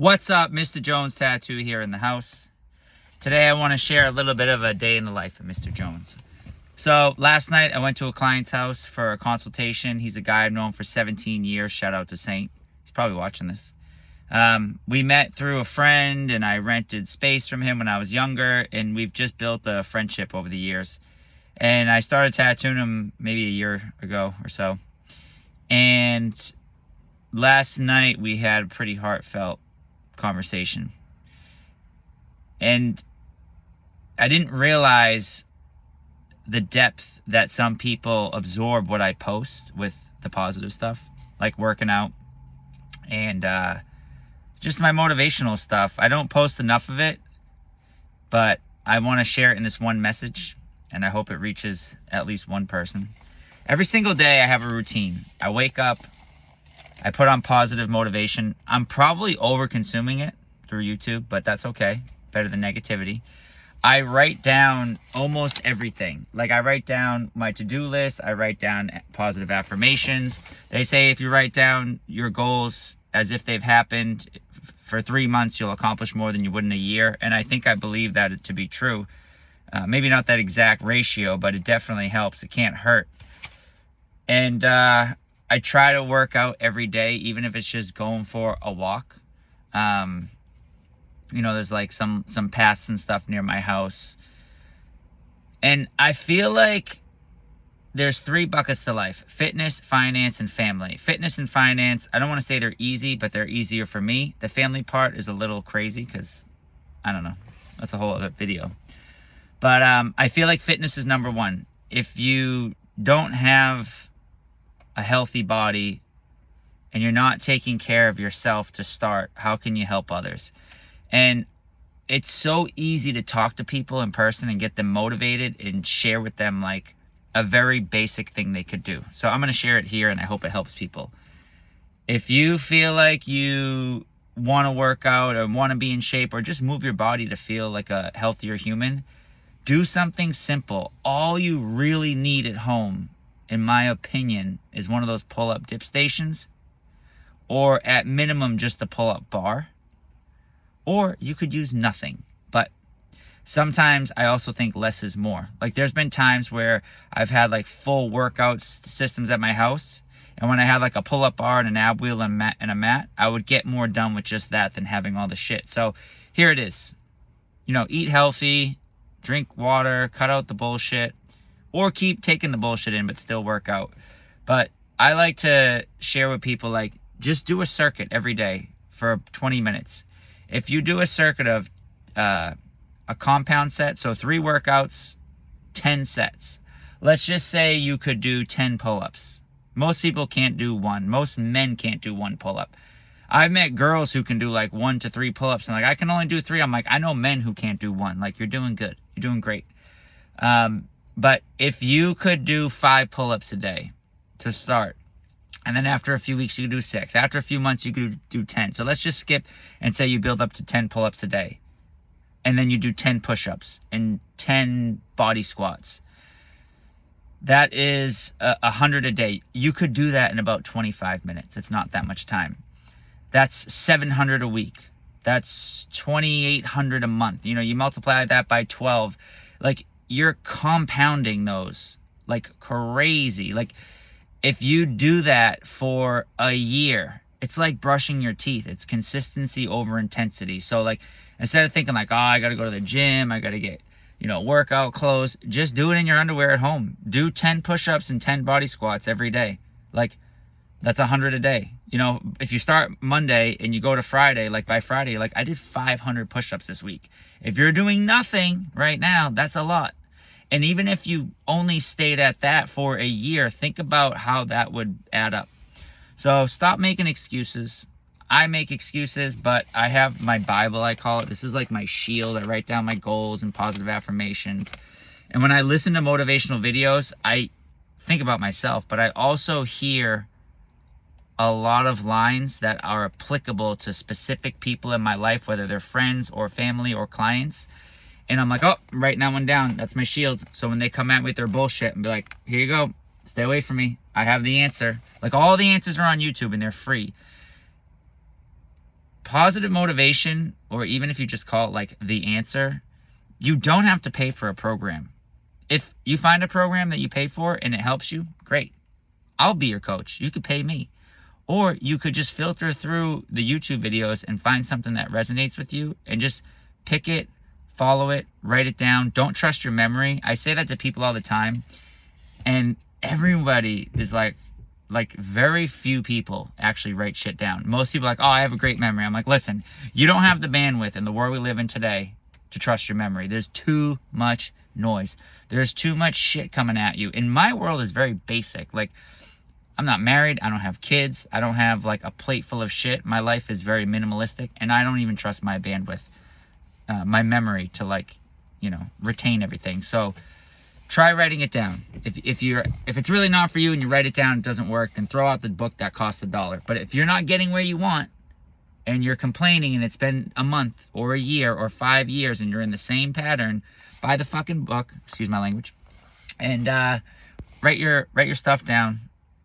What's up, Mr. Jones Tattoo here in the house. Today I want to share a little bit of a day in the life of Mr. Jones. So last night I went to a client's house for a consultation. He's a guy I've known for 17 years. Shout out to Saint. He's probably watching this. We met through a friend and I rented space from him when I was younger, and we've just built a friendship over the years. And I started tattooing him maybe a year ago or so. And last night we had a pretty heartfelt conversation, and I didn't realize the depth that some people absorb what I post with the positive stuff, like working out and just my motivational stuff. I don't post enough of it, but I want to share it in this one message, and I hope it reaches at least one person. Every single day I have a routine. I wake up, I put on positive motivation. I'm probably over consuming it through YouTube, but that's okay. Better than negativity. I write down almost everything. Like I write down my to-do list. I write down positive affirmations. They say if you write down your goals as if they've happened for 3 months, you'll accomplish more than you would in a year. And I think I believe that to be true. Maybe not that exact ratio, but it definitely helps. It can't hurt. And I try to work out every day, even if it's just going for a walk. There's like some paths and stuff near my house. And I feel like there's 3 buckets to life: fitness, finance, and family. Fitness and finance, I don't want to say they're easy, but they're easier for me. The family part is a little crazy because, I don't know, that's a whole other video. But I feel like fitness is number 1. If you don't have a healthy body and you're not taking care of yourself to start, how can you help others? And it's so easy to talk to people in person and get them motivated and share with them like a very basic thing they could do. So I'm going to share it here, and I hope it helps people. If you feel like you want to work out or want to be in shape or just move your body to feel like a healthier human, do something simple. All you really need at home, in my opinion, is one of those pull-up dip stations, or at minimum just a pull-up bar, or you could use nothing. But sometimes I also think less is more. Like there's been times where I've had like full workout systems at my house, and when I had like a pull-up bar and an ab wheel and a mat, I would get more done with just that than having all the shit. So here it is. Eat healthy, drink water, cut out the bullshit, or keep taking the bullshit in but still work out. But I like to share with people, like, just do a circuit every day for 20 minutes. If you do a circuit of a compound set, so 3 workouts, 10 sets. Let's just say you could do 10 pull-ups. Most people can't do 1. Most men can't do 1 pull-up. I've met girls who can do like 1 to 3 pull-ups, and like, I can only do 3. I'm like, I know men who can't do 1. Like, you're doing good. You're doing great. But if you could do 5 pull-ups a day to start, and then after a few weeks you could do 6, after a few months you could do 10. So let's just skip and say you build up to 10 pull-ups a day, and then you do 10 push-ups and 10 body squats. That is 100 a day. You could do that in about 25 minutes. It's not that much time. That's 700 a week. That's 2,800 a month. You multiply that by 12. Like, you're compounding those like crazy. Like, if you do that for a year, it's like brushing your teeth. It's consistency over intensity. So like, instead of thinking like, oh, I got to go to the gym, I got to get, workout clothes, just do it in your underwear at home. Do 10 push-ups and 10 body squats every day. Like, that's 100 a day. If you start Monday and you go to Friday, like by Friday, like I did 500 push-ups this week. If you're doing nothing right now, that's a lot. And even if you only stayed at that for a year, think about how that would add up. So stop making excuses. I make excuses, but I have my Bible, I call it. This is like my shield. I write down my goals and positive affirmations. And when I listen to motivational videos, I think about myself, but I also hear a lot of lines that are applicable to specific people in my life, whether they're friends or family or clients. And I'm like, oh, I'm writing that one down. That's my shield. So when they come at me with their bullshit and be like, here you go, stay away from me. I have the answer. Like, all the answers are on YouTube and they're free. positive motivation, or even if you just call it like the answer, you don't have to pay for a program. If you find a program that you pay for and it helps you, great. I'll be your coach. You could pay me. Or you could just filter through the YouTube videos and find something that resonates with you and just pick it, follow it, write it down. Don't trust your memory. I say that to people all the time. And everybody is like very few people actually write shit down. Most people are like, oh, I have a great memory. I'm like, listen, you don't have the bandwidth in the world we live in today to trust your memory. There's too much noise. There's too much shit coming at you. And my world is very basic. Like, I'm not married. I don't have kids. I don't have like a plate full of shit. My life is very minimalistic, and I don't even trust my bandwidth, my memory to like, you know, retain everything. So try writing it down. If it's really not for you and you write it down, it doesn't work, then throw out the book that costs $1. But if you're not getting where you want and you're complaining and it's been a month or a year or 5 years and you're in the same pattern, buy the fucking book, excuse my language, and write your stuff down.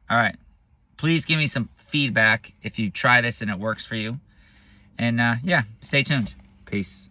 All right. Please give me some feedback if you try this and it works for you. And yeah, stay tuned. Peace.